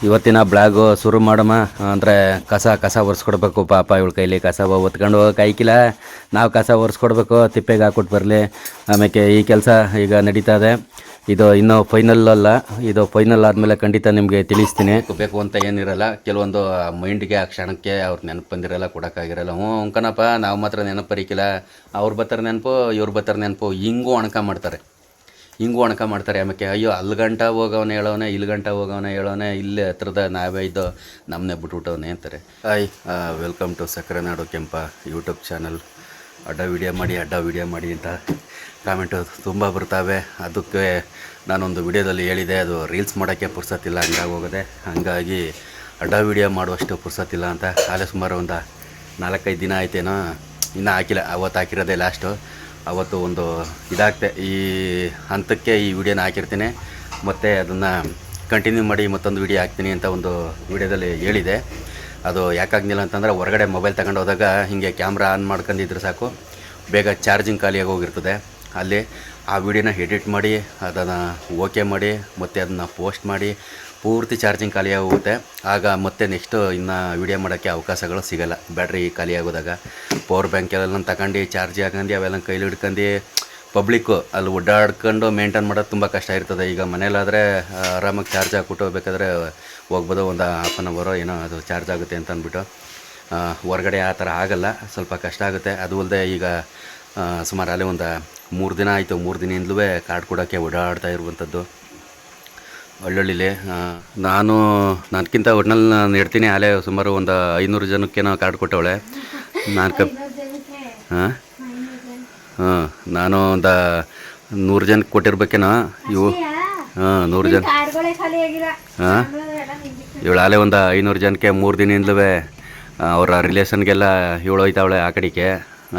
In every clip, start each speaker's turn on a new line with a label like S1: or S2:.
S1: ಇವತ್ತಿನ ಬ್ಲಾಗು ಶುರು ಮಾಡಮ್ಮ. ಅಂದರೆ ಕಸ ಒರೆಸ್ಕೊಡ್ಬೇಕು. ಪಾಪ ಇವಳ ಕೈಲಿ ಕಸ ಒತ್ಕೊಂಡು ಹೋಗೋಕೆ ಆಯ್ಕಿಲ್ಲ. ನಾವು ಕಸ ಒರೆಸ್ಕೊಡ್ಬೇಕು, ತಿಪ್ಪೆಗೆ ಹಾಕ್ಬಿಟ್ಟು ಬರಲಿ. ಆಮೇಲೆ ಈ ಕೆಲಸ ಈಗ ನಡೀತಾ ಇದೆ. ಇದು ಇನ್ನೂ ಫೈನಲ್ ಅಲ್ಲ, ಇದು ಫೈನಲ್ ಆದಮೇಲೆ ಖಂಡಿತ ನಿಮಗೆ ತಿಳಿಸ್ತೀನಿ. ಬೇಕು ಅಂತ ಏನಿರಲ್ಲ, ಕೆಲವೊಂದು ಮೈಂಡ್ಗೆ ಆ ಕ್ಷಣಕ್ಕೆ ಅವ್ರು ನೆನಪು ಬಂದಿರಲ್ಲ, ಕೊಡೋಕ್ಕಾಗಿರಲ್ಲ. ಅಂಕನಪ್ಪ ನಾವು ಮಾತ್ರ ನೆನಪು ಬರೀಕಿಲ್ಲ, ಅವ್ರು ಬರ್ತಾರೆ ನೆನಪು, ಇವ್ರು ಬರ್ತಾರೆ ನೆನಪು, ಹಿಂಗೂ ಒಣಕ ಮಾಡ್ತಾರೆ. ಆಮೇಲೆ ಅಯ್ಯೋ ಅಲ್ಲಿ ಗಂಟ ಹೋಗವನೆ ಹೇಳೋನೆ, ಇಲ್ಲಿ ಗಂಟ ಹೋಗವನೆ ಹೇಳೋನೆ, ಇಲ್ಲೇ ಹತ್ರದ ನಾವೇ ಇದ್ದು ನಮ್ಮನ್ನೇ ಬಿಟ್ಬಿಟ್ಟವನೆ ಅಂತಾರೆ. ಹಾಯ್, ವೆಲ್ಕಮ್ ಟು ಸಕ್ಕರೆನಾಡು ಕೆಂಪ ಯೂಟ್ಯೂಬ್ ಚಾನಲ್. ಅಡ್ಡ ವಿಡಿಯೋ ಮಾಡಿ ಅಂತ ಕಾಮೆಂಟು ತುಂಬ ಬರ್ತಾವೆ. ಅದಕ್ಕೆ ನಾನೊಂದು ವಿಡಿಯೋದಲ್ಲಿ ಹೇಳಿದೆ, ಅದು ರೀಲ್ಸ್ ಮಾಡೋಕ್ಕೆ ಪುರ್ಸತ್ತಿಲ್ಲ, ಹಂಗಾಗಿ ಹಾಗಾಗಿ ಅಡ್ಡ ವಿಡಿಯೋ ಮಾಡುವಷ್ಟು ಪುರ್ಸತ್ತಿಲ್ಲ ಅಂತ. ಅಲ್ಲೇ ಸುಮಾರು ಒಂದು 4-5 ದಿನ ಆಯ್ತೇನೋ, ಇನ್ನೂ ಹಾಕಿಲ್ಲ. ಅವತ್ತು ಹಾಕಿರೋದೇ ಲಾಸ್ಟು. ಅವತ್ತು ಒಂದು ಇದಾಗ್ತೆ ಈ ಹಂತಕ್ಕೆ ಈ ವಿಡಿಯೋನ ಹಾಕಿರ್ತೀನಿ, ಮತ್ತು ಅದನ್ನು ಕಂಟಿನ್ಯೂ ಮಾಡಿ ಮತ್ತೊಂದು ವಿಡಿಯೋ ಹಾಕ್ತೀನಿ ಅಂತ ಒಂದು ವಿಡಿಯೋದಲ್ಲಿ ಹೇಳಿದೆ. ಅದು ಯಾಕಾಗಲಿಲ್ಲ ಅಂತಂದರೆ, ಹೊರಗಡೆ ಮೊಬೈಲ್ ತಗೊಂಡು ಹೋದಾಗ ಹೀಗೆ ಕ್ಯಾಮ್ರಾ ಆನ್ ಮಾಡ್ಕೊಂಡಿದ್ರೆ ಸಾಕು, ಬೇಗ ಚಾರ್ಜಿಂಗ್ ಖಾಲಿಯಾಗಿ ಹೋಗಿರ್ತದೆ. ಅಲ್ಲಿ ಆ ವಿಡಿಯೋನ ಎಡಿಟ್ ಮಾಡಿ ಅದನ್ನು ಓಕೆ ಮಾಡಿ ಮತ್ತು ಅದನ್ನು ಪೋಸ್ಟ್ ಮಾಡಿ ಪೂರ್ತಿ ಚಾರ್ಜಿಂಗ್ ಖಾಲಿಯಾಗಿ ಹೋಗುತ್ತೆ. ಆಗ ಮತ್ತೆ ನೆಕ್ಸ್ಟು ಇನ್ನು ವೀಡಿಯೋ ಮಾಡೋಕ್ಕೆ ಅವಕಾಶಗಳು ಸಿಗೋಲ್ಲ. ಬ್ಯಾಟ್ರಿ ಖಾಲಿಯಾಗೋದಾಗ ಪವರ್ ಬ್ಯಾಂಕೆಲ್ಲ ತಗೊಂಡು ಚಾರ್ಜ್ ಹಾಕೊಂಡು ಅವೆಲ್ಲ ಕೈಲಿ ಹಿಡ್ಕೊಂಡು ಪಬ್ಲಿಕ್ಕು ಅಲ್ಲಿ ಓಡಾಡ್ಕೊಂಡು ಮೇಂಟೈನ್ ಮಾಡೋದು ತುಂಬ ಕಷ್ಟ ಇರ್ತದೆ. ಈಗ ಮನೇಲಾದರೆ ಆರಾಮಾಗಿ ಚಾರ್ಜ್ ಹಾಕ್ಬಿಟ್ಟು ಬೇಕಾದರೆ ಹೋಗ್ಬೋದು, ಒಂದು ಹಾಫ್ ಆನ್ ಅವರೋ ಏನೋ ಅದು ಚಾರ್ಜ್ ಆಗುತ್ತೆ ಅಂತ ಅಂದ್ಬಿಟ್ಟು. ಹೊರಗಡೆ ಆ ಥರ ಆಗೋಲ್ಲ, ಸ್ವಲ್ಪ ಕಷ್ಟ ಆಗುತ್ತೆ. ಅದು ಅಲ್ಲದೆ ಈಗ ಸುಮಾರು ಅಲ್ಲೇ ಒಂದು 3 ದಿನ ಆಯಿತು, 3 ದಿನದಿಂದಲೂ ಕಾರ್ಡ್ ಕೊಡೋಕ್ಕೆ ಓಡಾಡ್ತಾ ಇರುವಂಥದ್ದು ಹಳ್ಳಿಲಿ. ನನಗಿಂತ ಒಟ್ನಲ್ಲಿ ನಾನು ಇಡ್ತೀನಿ. ಅಲ್ಲೇ ಸುಮಾರು ಒಂದು 500 ಜನಕ್ಕೇನೋ ಕಾರ್ಡ್ ಕೊಟ್ಟವಳೆ. ನಾನು ಒಂದು 100 ಜನಕ್ಕೆ ಕೊಟ್ಟಿರ್ಬೇಕೇನೋ. ಇವು 100 ಜನ. ಇವಳು ಅಲ್ಲೇ ಒಂದು 500 ಜನಕ್ಕೆ 3 ದಿನದಿಂದಲೂ ಅವರ ರಿಲೇಷನ್ಗೆಲ್ಲ ಇವಳು ಹೋಯ್ತಾವಳೆ ಆ ಕಡೆಗೆ.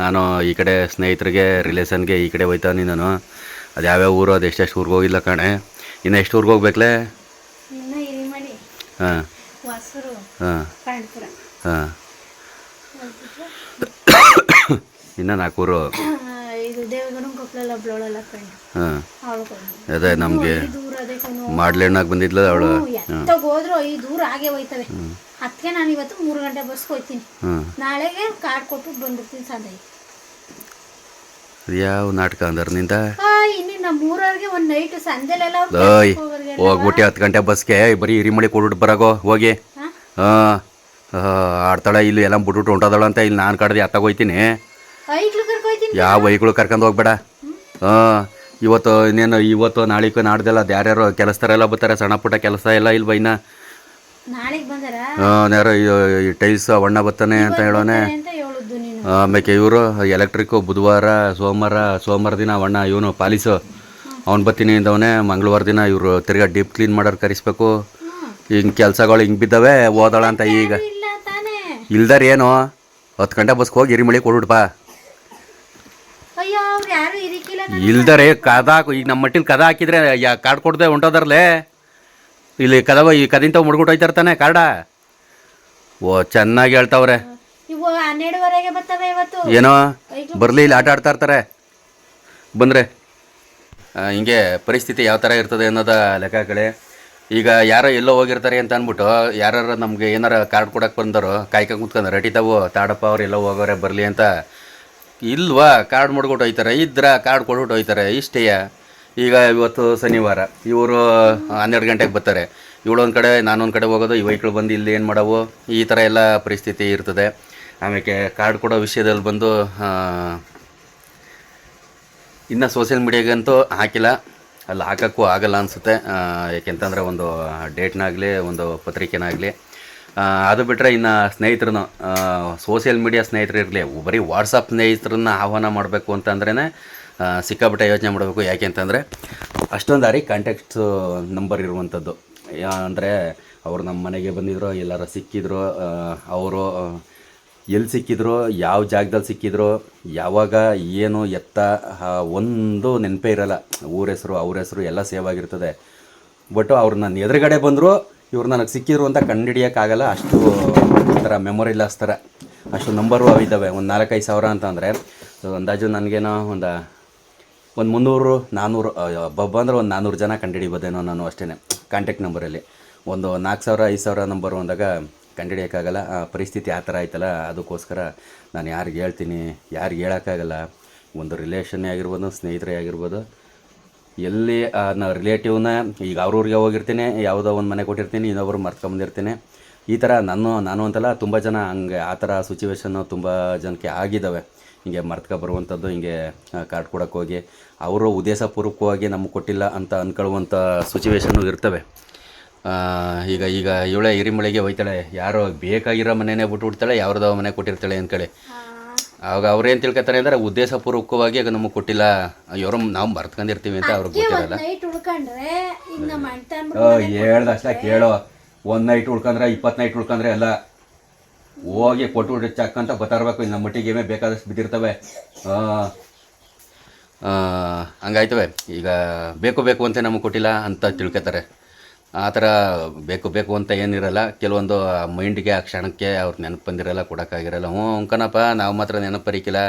S1: ನಾನು ಈ ಕಡೆ ಸ್ನೇಹಿತರಿಗೆ ರಿಲೇಷನ್ಗೆ ಈ ಕಡೆ ಹೋಯ್ತಾವನಿ ನಾನು. ಅದು ಯಾವ್ಯಾವ ಊರು, ಅದು ಎಷ್ಟೆಷ್ಟು ಊರಿಗೆ ಹೋಗಿಲ್ಲ ಕಣೆ. ಇನ್ನು ಎಷ್ಟು ಊರಿಗೆ ಹೋಗ್ಬೇಕಲೇ? ಹಾಂ ಇನ್ನು 4 ಊರು. ಅದೇ ನಮಗೆ ಮಾಡ್ಲೇಣ್ಣಾಗ ಬಂದಿದ್ಲ ಅವಳು.
S2: ಹೋದ್ರು 5 ಊರು ಹಾಗೆ ಹೋಯ್ತವೆ. ಅದಕ್ಕೆ ನಾನು ಇವತ್ತು 3 ಗಂಟೆ ಬಸ್ಗೆ ಹೋಗ್ತೀನಿ. ನಾಳೆಗೆ ಕಾರ್ಡ್ ಕೊಟ್ಟು ಬಂದ್ಬಿಡ್ತೀನಿ ಸಂಜೆ.
S1: ಯಾವ ನಾಟಕ ಅಂದ್ರೆ ನಿಂದ?
S2: ನಮ್ಮೂರವ್ರಿಗೆ ಒಂದು ನೈಟ್ ಸಂಜೆಲೆಲ್ಲ
S1: ಹೋಗ್ಬಿಟ್ಟು 10 ಗಂಟೆ ಬಸ್ಗೆ ಬರೀ ಹಿರಿಮಳಿ ಕೊಡ್ಬಿಟ್ಟು ಬರಾಗೋ ಹೋಗಿ. ಆಡ್ತಾಳೆ ಇಲ್ಲಿ ಎಲ್ಲ ಬಿಟ್ಬಿಟ್ಟು ಹೊಂಟೋದಾಳ ಅಂತ. ಇಲ್ಲಿ ನಾನು ಕಡ್ದು ಎತ್ತಾಗೋಯ್ತೀನಿ. ಯಾವ ಬೈಕ್ಳು ಕರ್ಕೊಂಡು ಹೋಗ್ಬೇಡ. ಇವತ್ತು ಇನ್ನೇನು ಇವತ್ತು ನಾಳಿಕ ನಾಡ್ದೆಲ್ಲ ಅದು ಯಾರ್ಯಾರು ಕೆಲಸದಾರೆಲ್ಲ ಬರ್ತಾರೆ, ಸಣ್ಣ ಪುಟ್ಟ ಕೆಲಸ ಎಲ್ಲ ಇಲ್ವ ಇನ್ನ? ಯಾರೋ ಟೈಲ್ಸ್ ಅವಣ್ಣ ಬರ್ತಾನೆ ಅಂತ ಹೇಳೋನೆ. ಆಮೇಲೆ ಇವರು ಎಲೆಕ್ಟ್ರಿಕ್ಕು ಬುಧವಾರ ಸೋಮವಾರ ದಿನ ಅವಣ್ಣ ಇವನು ಪಾಲಿಸು ಅವ್ನು ಬರ್ತೀನಿ ಅಂದವನೇ. ಮಂಗಳವಾರ ದಿನ ಇವರು ತಿರ್ಗಾ ಡೀಪ್ ಕ್ಲೀನ್ ಮಾಡೋರು ಕರೆಸ್ಬೇಕು. ಹಿಂಗೆ ಕೆಲಸಗಳು ಹಿಂಗೆ ಬಿದ್ದಾವೆ. ಓದೋಳ ಅಂತ ಈಗ ಇಲ್ದಾರ ಏನು 10 ಗಂಟೆ ಬಸ್ಗೆ ಹೋಗಿ ಹಿರಿಮಳಿ ಕೊಡ್ಬಿಡ್ಪಾ. ಇಲ್ದಾರೆ ಕದಾಕು ಈಗ ನಮ್ಮ ಮಟ್ಟಿನ ಕದ ಹಾಕಿದ್ರೆ ಕಾರ್ಡ್ ಕೊಡದೆ ಹೊಂಟೋದಾರಲ್ಲೇ. ಇಲ್ಲಿ ಕದವ ಈ ಕದಿಂತ ಮುಡ್ಬಿಟ್ಟು ಹೋಯ್ತಾ ಇರ್ತಾನೆ ಕಾರ್ಡ. ಚೆನ್ನಾಗಿ ಹೇಳ್ತಾವ್ರೆ. ಏನೋ ಬರಲಿ, ಇಲ್ಲಿ ಆಟ ಆಡ್ತಾ ಇರ್ತಾರೆ ಬಂದರೆ. ಹಿಂಗೆ ಪರಿಸ್ಥಿತಿ ಯಾವ ಥರ ಇರ್ತದೆ ಅನ್ನೋದ ಲೆಕ್ಕಗಳೇ. ಈಗ ಯಾರೋ ಎಲ್ಲೋ ಹೋಗಿರ್ತಾರೆ ಅಂತ ಅಂದ್ಬಿಟ್ಟು ಯಾರು ನಮಗೆ ಏನಾರ ಕಾರ್ಡ್ ಕೊಡೋಕೆ ಬಂದವರು ಕಾಯ್ಕೊಂಡು ಕೂತ್ಕೊಂಡು ರೆಡಿತಾವು ತಾಡಪ್ಪ ಅವ್ರು ಎಲ್ಲೋ ಹೋಗೋರೆ ಬರಲಿ ಅಂತ. ಇಲ್ವಾ, ಕಾರ್ಡ್ ಮುಡ್ಬಿಟ್ಟು ಹೋಯ್ತಾರೆ. ಕಾರ್ಡ್ ಕೊಡ್ಬಿಟ್ಟು ಹೋಯ್ತಾರೆ ಇಷ್ಟೇ. ಈಗ ಇವತ್ತು ಶನಿವಾರ, ಇವರು 12 ಗಂಟೆಗೆ ಬರ್ತಾರೆ. ಇವಳೊಂದು ಕಡೆ ನಾನೊಂದು ಕಡೆ ಹೋಗೋದು, ಈ ವೆಹಿಕಲ್ ಬಂದು ಇಲ್ಲಿ ಏನು ಮಾಡವು, ಈ ಥರ ಎಲ್ಲ ಪರಿಸ್ಥಿತಿ ಇರ್ತದೆ. ಆಮೇಲೆ ಕಾರ್ಡ್ ಕೊಡೋ ವಿಷಯದಲ್ಲಿ ಬಂದು ಇನ್ನು ಸೋಷಿಯಲ್ ಮೀಡಿಯಾಗಂತೂ ಹಾಕಿಲ್ಲ, ಅಲ್ಲಿ ಹಾಕೋಕ್ಕೂ ಆಗಲ್ಲ ಅನಿಸುತ್ತೆ. ಯಾಕೆಂತಂದರೆ ಒಂದು ಡೇಟ್ನಾಗಲಿ ಒಂದು ಪತ್ರಿಕೆನಾಗಲಿ. ಅದು ಬಿಟ್ಟರೆ ಇನ್ನು ಸ್ನೇಹಿತರನ್ನು ಸೋಷಿಯಲ್ ಮೀಡಿಯಾ ಸ್ನೇಹಿತರು ಇರಲಿ, ಬರೀ ವಾಟ್ಸಪ್ ಸ್ನೇಹಿತರನ್ನ ಆಹ್ವಾನ ಮಾಡಬೇಕು ಅಂತಂದ್ರೇ ಸಿಕ್ಕಾಬಿಟ್ಟೆ ಯೋಚನೆ ಮಾಡಬೇಕು. ಯಾಕೆ ಅಂತಂದರೆ ಅಷ್ಟೊಂದು ಕಾಂಟ್ಯಾಕ್ಟ್ಸು ನಂಬರ್ ಇರುವಂಥದ್ದು. ಅಂದರೆ ಅವರು ನಮ್ಮ ಮನೆಗೆ ಬಂದಿದ್ರು, ಎಲ್ಲರೂ ಸಿಕ್ಕಿದ್ರು, ಅವರು ಎಲ್ಲಿ ಸಿಕ್ಕಿದ್ರು, ಯಾವ ಜಾಗದಲ್ಲಿ ಸಿಕ್ಕಿದ್ರು, ಯಾವಾಗ ಏನು ಎತ್ತ ಒಂದು ನೆನಪೇ ಇರೋಲ್ಲ. ಊರ ಹೆಸರು ಅವ್ರ ಹೆಸರು ಎಲ್ಲ ಸೇವ್ ಆಗಿರ್ತದೆ. ಬಟ್ ಅವ್ರು ನನ್ನ ಎದುರುಗಡೆ ಬಂದರು, ಇವ್ರು ನನಗೆ ಸಿಕ್ಕಿದ್ರು ಅಂತ ಕಂಡುಹಿಡಿಯೋಕ್ಕಾಗಲ್ಲ. ಅಷ್ಟು ಈ ಥರ ಮೆಮೊರಿ ಲಾಸ್ ಥರ ಅಷ್ಟು ನಂಬರು ಇದ್ದಾವೆ. ಒಂದು 4-5 ಸಾವಿರ ಅಂತ ಅಂದರೆ ಅಂದಾಜು ನನಗೇನೋ ಒಂದು 300-400 ಬಬ್ಬ ಅಂದರೆ ಒಂದು 400 ಜನ ಕಂಡುಹಿಡಿಬೋದೇನೋ ನಾನು ಅಷ್ಟೇ ಕಾಂಟ್ಯಾಕ್ಟ್ ನಂಬರಲ್ಲಿ. ಒಂದು 4,000 5,000 ನಂಬರ್ ಅಂದಾಗ ಕಂಡುಹಿಡಿಯೋಕ್ಕಾಗಲ್ಲ. ಆ ಪರಿಸ್ಥಿತಿ ಆ ಥರ ಆಯ್ತಲ್ಲ, ಅದಕ್ಕೋಸ್ಕರ ನಾನು ಯಾರಿಗೆ ಹೇಳ್ತೀನಿ, ಯಾರಿಗೆ ಹೇಳೋಕ್ಕಾಗಲ್ಲ. ಒಂದು ರಿಲೇಷನ್ನೇ ಆಗಿರ್ಬೋದು, ಸ್ನೇಹಿತರೇ ಆಗಿರ್ಬೋದು, ಎಲ್ಲಿ ನಾ ರಿಲೇಟಿವ್ನ ಈಗ ಅವ್ರವ್ರಿಗೆ ಹೋಗಿರ್ತೀನಿ, ಯಾವುದೋ ಒಂದು ಮನೆ ಕೊಟ್ಟಿರ್ತೀನಿ, ಇನ್ನೊಬ್ರು ಮರ್ತ್ಕೊಂಬಂದಿರ್ತೀನಿ. ಈ ಥರ ನಾನು ಅಂತಲ್ಲ, ತುಂಬ ಜನ ಹಂಗೆ ಆ ಥರ ಸಿಚುವೇಶನ್ನು ತುಂಬ ಜನಕ್ಕೆ ಆಗಿದ್ದಾವೆ. ಹಿಂಗೆ ಬರುವಂಥದ್ದು, ಹಿಂಗೆ ಕಾರ್ಡ್ ಕೊಡೋಕ್ಕೆ ಹೋಗಿ ಅವರು ಉದ್ದೇಶಪೂರ್ವಕವಾಗಿ ನಮಗೆ ಕೊಟ್ಟಿಲ್ಲ ಅಂತ ಅಂದ್ಕೊಳ್ಳುವಂಥ ಸಿಚುವೇಶನ್ನು ಇರ್ತವೆ. ಈಗ ಇವಳೆ ಹಿರಿಮಳೆಗೆ ಹೋಯ್ತಾಳೆ, ಯಾರೋ ಬೇಕಾಗಿರೋ ಮನೆಯೇ ಬಿಟ್ಬಿಡ್ತಾಳೆ, ಯಾವ್ದೋ ಮನೆ ಕೊಟ್ಟಿರ್ತಾಳೆ ಅಂದ್ಕೊಳ್ಳಿ. ಆವಾಗ ಅವ್ರೇನು ತಿಳ್ಕೊತಾರೆ ಅಂದರೆ ಉದ್ದೇಶಪೂರ್ವಕವಾಗಿ ಆಗ ನಮಗೆ ಕೊಟ್ಟಿಲ್ಲ, ಇವರು ನಾವು ಮರ್ತ್ಕೊಂಡಿರ್ತೀವಿ ಅಂತ ಅವ್ರಿಗೆ ಗೊತ್ತಿರಲ್ಲ. ಹೇಳ್ದಷ್ಟ ಕೇಳೋ, ಒಂದು ನೈಟ್ ಉಳ್ಕೊಂಡ್ರೆ 20 ನೈಟ್ ಉಳ್ಕೊಂಡ್ರೆ ಎಲ್ಲ ಹೋಗಿ ಕೊಟ್ಟು ಚಕ್ಕಂತ ಬರ್ತಾಯಿರ್ಬೇಕು. ನಮ್ಮ ಮಟ್ಟಿಗೆ ಬೇಕಾದಷ್ಟು ಬಿದ್ದಿರ್ತವೆ, ಹಂಗಾಯ್ತವೆ. ಈಗ ಬೇಕು ಅಂತ ನಮಗೆ ಕೊಟ್ಟಿಲ್ಲ ಅಂತ ತಿಳ್ಕೊತಾರೆ. ಆ ಥರ ಬೇಕು ಅಂತ ಏನಿರಲ್ಲ. ಕೆಲವೊಂದು ಮೈಂಡ್ಗೆ ಆ ಕ್ಷಣಕ್ಕೆ ಅವ್ರು ನೆನಪು ಬಂದಿರಲ್ಲ, ಕೊಡೋಕ್ಕಾಗಿರಲ್ಲ. ಅಂಕನಪ್ಪ ನಾವು ಮಾತ್ರ ನೆನಪು ಬರೀಕಿಲ್ಲ,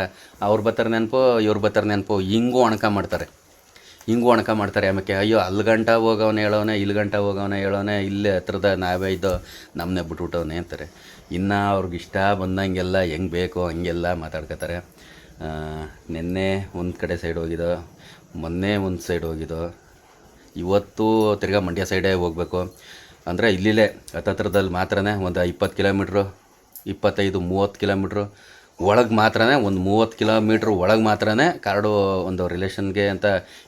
S1: ಅವ್ರು ಬರ್ತಾರೆ ನೆನಪು, ಇವ್ರು ಬರ್ತಾರೆ ನೆನಪು, ಹಿಂಗೂ ಅಣಕ ಮಾಡ್ತಾರೆ. ಆಮೇಲೆ ಅಯ್ಯೋ ಅಲ್ಲಿ ಗಂಟ ಹೋಗವನೇ ಹೇಳೋನೆ, ಇಲ್ಲಿ ಗಂಟ ಹೋಗವನೇ ಹೇಳೋನೆ, ಇಲ್ಲೇ ಹತ್ರದ ನಾವೇ ಇದ್ದು ನಮ್ಮನ್ನೇ ಬಿಟ್ಬಿಟ್ಟವನೇ ಅಂತಾರೆ. ಇನ್ನು ಅವ್ರಿಗೆ ಇಷ್ಟ ಬಂದಂಗೆಲ್ಲ ಹೆಂಗೆ ಬೇಕೋ ಹಂಗೆಲ್ಲ ಮಾತಾಡ್ಕೋತಾರೆ. ನಿನ್ನೆ ಒಂದು ಕಡೆ ಸೈಡ್ ಹೋಗಿದ್ದೋ, ಮೊನ್ನೆ ಒಂದು ಸೈಡ್ ಹೋಗಿದ್ದೋ, ಇವತ್ತು ತಿರ್ಗಾ ಮಂಡ್ಯ ಸೈಡೇ ಹೋಗಬೇಕು. ಅಂದರೆ ಇಲ್ಲಿಲೇ ಹತ್ತತ್ರದಲ್ಲಿ ಮಾತ್ರನೇ ಒಂದು 20 ಕಿಲೋಮೀಟ್ರು, 25-30 ಕಿಲೋಮೀಟ್ರು ಒಳಗೆ ಮಾತ್ರನೇ, ಒಂದು 30 ಕಿಲೋಮೀಟ್ರ್ ಒಳಗೆ ಮಾತ್ರನೇ ಕಾರ್ಡು ಒಂದು ರಿಲೇಷನ್ಗೆ ಅಂತ.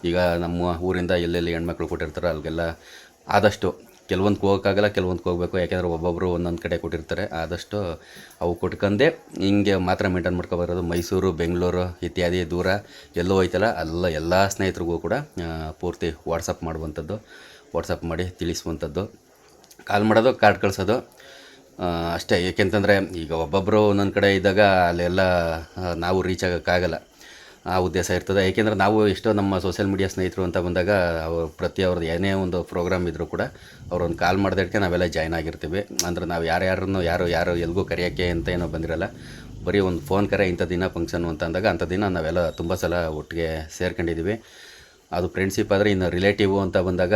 S1: ಈಗ ನಮ್ಮ ಊರಿಂದ ಎಲ್ಲೆಲ್ಲಿ ಹೆಣ್ಮಕ್ಳು ಕೊಟ್ಟಿರ್ತಾರೆ ಅಲ್ಲಿಗೆಲ್ಲ ಆದಷ್ಟು ಕೆಲವೊಂದಕ್ಕೆ ಹೋಗೋಕ್ಕಾಗಲ್ಲ, ಕೆಲವೊಂದಕ್ಕೆ ಹೋಗಬೇಕು. ಯಾಕೆಂದರೆ ಒಬ್ಬೊಬ್ಬರು ಒಂದೊಂದು ಕಡೆ ಕೊಟ್ಟಿರ್ತಾರೆ. ಆದಷ್ಟು ಅವು ಕೊಟ್ಕೊಂಡೆ ಹಿಂಗೆ ಮಾತ್ರ ಮೇಂಟೈನ್ ಮಾಡ್ಕೊಬರೋದು. ಮೈಸೂರು, ಬೆಂಗಳೂರು ಇತ್ಯಾದಿ ದೂರ ಎಲ್ಲೋ ಹೋಯ್ತಲ್ಲ ಎಲ್ಲ ಸ್ನೇಹಿತರಿಗೂ ಕೂಡ ಪೂರ್ತಿ ವಾಟ್ಸಪ್ ಮಾಡುವಂಥದ್ದು, ವಾಟ್ಸಪ್ ಮಾಡಿ ತಿಳಿಸುವಂಥದ್ದು, ಕಾಲ್ ಮಾಡೋದು, ಕಾರ್ಡ್ ಕಳಿಸೋದು ಅಷ್ಟೇ. ಏಕೆಂತಂದರೆ ಈಗ ಒಬ್ಬೊಬ್ಬರು ಒಂದೊಂದು ಕಡೆ ಇದ್ದಾಗ ಅಲ್ಲೆಲ್ಲ ನಾವು ರೀಚ್ ಆಗೋಕ್ಕಾಗಲ್ಲ, ಆ ಉದ್ದೇಶ ಇರ್ತದೆ. ಏಕೆಂದರೆ ನಾವು ಎಷ್ಟೋ ನಮ್ಮ ಸೋಷಿಯಲ್ ಮೀಡಿಯಾ ಸ್ನೇಹಿತರು ಅಂತ ಬಂದಾಗ ಅವ್ರದ್ದು ಏನೇ ಒಂದು ಪ್ರೋಗ್ರಾಮ್ ಇದ್ದರೂ ಕೂಡ ಅವ್ರೊಂದು ಕಾಲ್ ಮಾಡಿದಕ್ಕೆ ನಾವೆಲ್ಲ ಜಾಯ್ನ್ ಆಗಿರ್ತೀವಿ. ಅಂದರೆ ನಾವು ಯಾರು ಎಲ್ಗೂ ಕರೆಯೋಕ್ಕೆ ಅಂತ ಏನೋ ಬಂದಿರಲ್ಲ, ಬರೀ ಒಂದು ಫೋನ್ ಕರೆ ಇಂಥ ದಿನ ಫಂಕ್ಷನು ಅಂತ ಅಂದಾಗ ಅಂಥ ದಿನ ನಾವೆಲ್ಲ ತುಂಬ ಸಲ ಒಟ್ಟಿಗೆ ಸೇರ್ಕೊಂಡಿದ್ದೀವಿ. ಅದು ಫ್ರೆಂಡ್ಶಿಪ್ ಆದರೆ. ಇನ್ನು ರಿಲೇಟಿವ್ ಅಂತ ಬಂದಾಗ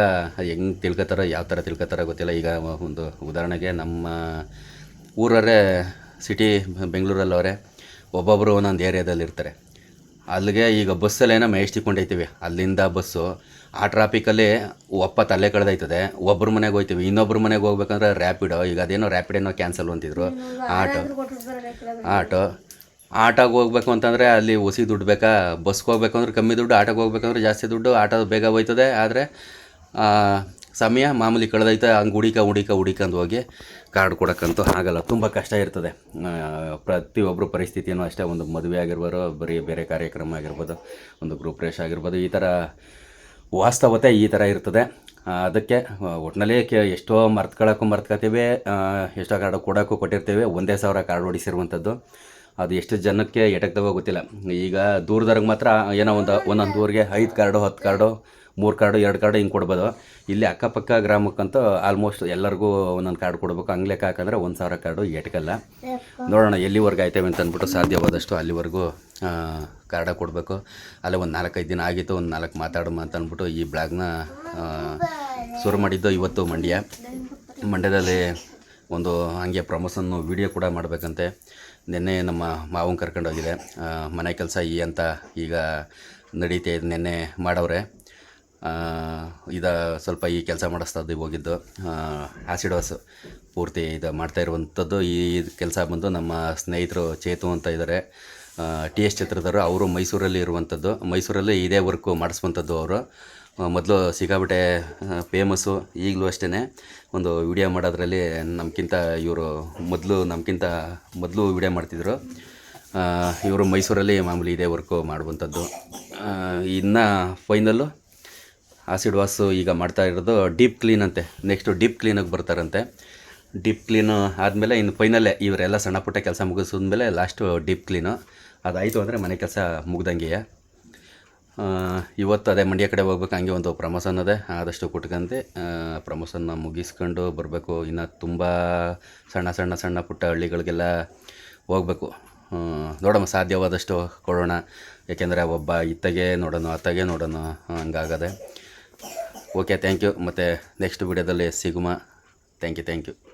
S1: ಹೆಂಗೆ ತಿಳ್ಕೊತಾರೋ, ಯಾವ ಥರ ತಿಳ್ಕೊತಾರೋ ಗೊತ್ತಿಲ್ಲ. ಈಗ ಒಂದು ಉದಾಹರಣೆಗೆ ನಮ್ಮ ಊರವರೇ ಸಿಟಿ ಬೆಂಗಳೂರಲ್ಲವರೇ, ಒಬ್ಬೊಬ್ಬರು ಒಂದೊಂದು ಏರಿಯಾದಲ್ಲಿ ಇರ್ತಾರೆ. ಅಲ್ಲಿಗೆ ಈಗ ಬಸ್ಸಲ್ಲೇನೋ ಮೇಯಿಸ್ಟಿಕೊಂಡೈತೀವಿ, ಅಲ್ಲಿಂದ ಬಸ್ಸು ಆ ಟ್ರಾಫಿಕಲ್ಲಿ ತಲೆ ಕಳೆದೈತದೆ. ಒಬ್ಬರ ಮನೆಗೆ ಹೋಗ್ತೀವಿ, ಇನ್ನೊಬ್ಬರ ಮನೆಗೆ ಹೋಗ್ಬೇಕಂದ್ರೆ ರ್ಯಾಪಿಡೋ, ಈಗ ಅದೇನೋ ರ್ಯಾಪಿಡೇನೋ ಕ್ಯಾನ್ಸಲ್ ಅಂತಿದ್ರು. ಆಟೋಗೆ ಹೋಗ್ಬೇಕು ಅಂತಂದರೆ ಅಲ್ಲಿ ಹೊಸಿ ದುಡ್ಡು ಬೇಕಾ, ಬಸ್ಗೆ ಹೋಗ್ಬೇಕು ಅಂದ್ರೆ ಕಮ್ಮಿ ದುಡ್ಡು, ಆಟೋಗೆ ಹೋಗ್ಬೇಕಂದ್ರೆ ಜಾಸ್ತಿ ದುಡ್ಡು. ಆಟೋ ಬೇಗ ಹೋಯ್ತದೆ, ಆದರೆ ಸಮಯ ಮಾಮೂಲಿ ಕಳೆದೈತೆ. ಹಂಗೆ ಹುಡಿಕಂದು ಹೋಗಿ ಕಾರ್ಡ್ ಕೊಡೋಕ್ಕಂತೂ ಆಗಲ್ಲ, ತುಂಬ ಕಷ್ಟ ಇರ್ತದೆ. ಪ್ರತಿಯೊಬ್ಬರು ಪರಿಸ್ಥಿತಿಯೂ ಅಷ್ಟೇ. ಒಂದು ಮದುವೆ ಆಗಿರ್ಬೋದು, ಬರೀ ಬೇರೆ ಕಾರ್ಯಕ್ರಮ ಆಗಿರ್ಬೋದು, ಒಂದು ಗ್ರೂಪ್ ರೇಷ್ ಆಗಿರ್ಬೋದು, ಈ ಥರ ವಾಸ್ತವತೆ ಈ ಥರ ಇರ್ತದೆ. ಅದಕ್ಕೆ ಒಟ್ಟಿನಲ್ಲಿ ಎಷ್ಟೋ ಮರ್ತ್ಕೊತೀವಿ, ಎಷ್ಟೋ ಕಾರ್ಡು ಕೊಟ್ಟಿರ್ತೀವಿ. 1,000 ಕಾರ್ಡ್ ಹೊಡಿಸಿರುವಂಥದ್ದು. ಅದು ಎಷ್ಟು ಜನಕ್ಕೆ ಎಟಕ್ತವೋ ಗೊತ್ತಿಲ್ಲ. ಈಗ ದೂರದವ್ರಿಗೆ ಮಾತ್ರ ಏನೋ ಒಂದೊಂದು ಊರಿಗೆ 5 ಕಾರ್ಡು 10 ಕಾರ್ಡು 3 ಕಾರ್ಡು 2 ಕಾರ್ಡು ಹಿಂಗೆ ಕೊಡ್ಬೋದು. ಇಲ್ಲಿ ಅಕ್ಕಪಕ್ಕ ಗ್ರಾಮಕ್ಕಂತೂ ಆಲ್ಮೋಸ್ಟ್ ಎಲ್ಲರಿಗೂ ಒಂದೊಂದು ಕಾರ್ಡ್ ಕೊಡಬೇಕು. ಹಂಗೆ ಲೆಕ್ಕ ಹಾಕಂದ್ರೆ 1,000 ಕಾರ್ಡು ಎಟಕಲ್ಲ. ನೋಡೋಣ ಎಲ್ಲಿವರೆಗೆ ಆಯ್ತೇವೆ ಅಂತ ಅಂದ್ಬಿಟ್ಟು ಸಾಧ್ಯವಾದಷ್ಟು ಅಲ್ಲಿವರೆಗೂ ಕಾರ್ಡ ಕೊಡಬೇಕು. ಅಲ್ಲೇ ಒಂದು 4-5 ದಿನ ಆಗಿತ್ತು, ಒಂದು 4 ಮಾತಾಡೋಣ ಅಂತ ಅಂದ್ಬಿಟ್ಟು ಈ ಬ್ಲಾಗ್ನ ಶುರು ಮಾಡಿದ್ದು. ಇವತ್ತು ಮಂಡ್ಯದಲ್ಲಿ ಒಂದು ಹಂಗೆ ಪ್ರಮೋಷನ್ನು ವಿಡಿಯೋ ಕೂಡ ಮಾಡಬೇಕಂತೆ. ನಿನ್ನೆ ನಮ್ಮ ಮಾವನ ಕರ್ಕೊಂಡೋಗಿದೆ. ಮನೆ ಕೆಲಸ ಅಂತ ಈಗ ನಡೀತಾ ಇದೆ. ನಿನ್ನೆ ಮಾಡವ್ರೆ. ಸ್ವಲ್ಪ ಈ ಕೆಲಸ ಮಾಡಿಸ್ತದ್ದು ಹೋಗಿದ್ದು. ಆ್ಯಸಿಡ್ ವಾಸ್ ಪೂರ್ತಿ ಮಾಡ್ತಾ ಇರುವಂಥದ್ದು. ಈ ಕೆಲಸ ಬಂದು ನಮ್ಮ ಸ್ನೇಹಿತರು ಚೇತು ಅಂತ ಇದ್ದಾರೆ, TS ಚಿತ್ರದವರು. ಅವರು ಮೈಸೂರಲ್ಲಿ ಇರುವಂಥದ್ದು. ಮೈಸೂರಲ್ಲಿ ಇದೇ ವರ್ಕು ಮಾಡಿಸುವಂಥದ್ದು. ಅವರು ಮೊದಲು ಸಿಕ್ಕಾಬಿಟ್ಟೆ ಫೇಮಸ್ಸು. ಈಗಲೂ ಅಷ್ಟೇ ಒಂದು ವಿಡಿಯೋ ಮಾಡೋದ್ರಲ್ಲಿ ಇವರು ಮೊದಲು ವಿಡಿಯೋ ಮಾಡ್ತಿದ್ರು. ಇವರು ಮೈಸೂರಲ್ಲಿ ಮಾಮೂಲಿ ಇದೇ ವರ್ಕು ಮಾಡುವಂಥದ್ದು. ಇನ್ನು ಫೈನಲ್ಲು ಆ್ಯಸಿಡ್ ವಾಸು ಈಗ ಮಾಡ್ತಾ ಇರೋದು ಡೀಪ್ ಕ್ಲೀನ್ ಅಂತೆ. ನೆಕ್ಸ್ಟು ಡೀಪ್ ಕ್ಲೀನಾಗಿ ಬರ್ತಾರಂತೆ. ಡೀಪ್ ಕ್ಲೀನು ಆದಮೇಲೆ ಇನ್ನು ಫೈನಲ್ಲೇ ಇವರೆಲ್ಲ ಸಣ್ಣ ಪುಟ್ಟ ಕೆಲಸ ಮುಗಿಸಿದ್ಮೇಲೆ ಲಾಸ್ಟು ಡೀಪ್ ಕ್ಲೀನು. ಅದಾಯಿತು ಅಂದರೆ ಮನೆ ಕೆಲಸ ಮುಗ್ದಂಗೆ. ಇವತ್ತು ಅದೇ ಮಂಡ್ಯ ಕಡೆ ಹೋಗ್ಬೇಕು. ಹಂಗೆ ಒಂದು ಪ್ರಮೋಷನ್ ಅದೇ, ಆದಷ್ಟು ಕೊಟ್ಕೊಂಡೆ ಪ್ರಮೋಷನ್ನ ಮುಗಿಸ್ಕೊಂಡು ಬರಬೇಕು. ಇನ್ನು ತುಂಬ ಸಣ್ಣ ಪುಟ್ಟ ಹಳ್ಳಿಗಳಿಗೆಲ್ಲ ಹೋಗಬೇಕು. ನೋಡೋಣ, ಸಾಧ್ಯವಾದಷ್ಟು ಕೊಡೋಣ. ಏಕೆಂದರೆ ಒಬ್ಬ ಇತ್ತಗೆ ನೋಡೋಣ, ಅತ್ತಗೆ ನೋಡೋಣ, ಹಂಗಾಗದೆ. Okay, thank you. ಮತ್ತು ನೆಕ್ಸ್ಟ್ ವಿಡಿಯೋದಲ್ಲಿ ಸಿಗುಮ. Thank you